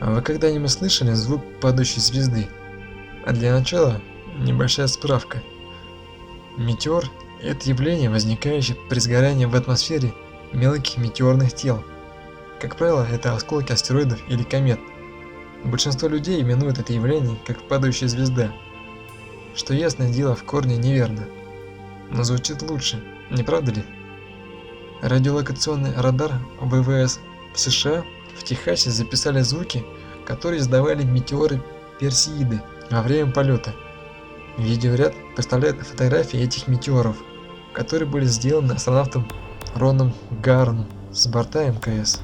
А вы когда-нибудь слышали звук падающей звезды? А для начала небольшая справка. Метеор – это явление, возникающее при сгорании в атмосфере мелких метеорных тел. Как правило, это осколки астероидов или комет. Большинство людей именуют это явление как падающая звезда, что, ясное дело, в корне неверно. Но звучит лучше, не правда ли? Радиолокационный радар ВВС США в Техасе записали звуки, которые издавали метеоры Персеиды во время полета. Видеоряд представляет фотографии этих метеоров, которые были сделаны астронавтом Роном Гарном с борта МКС.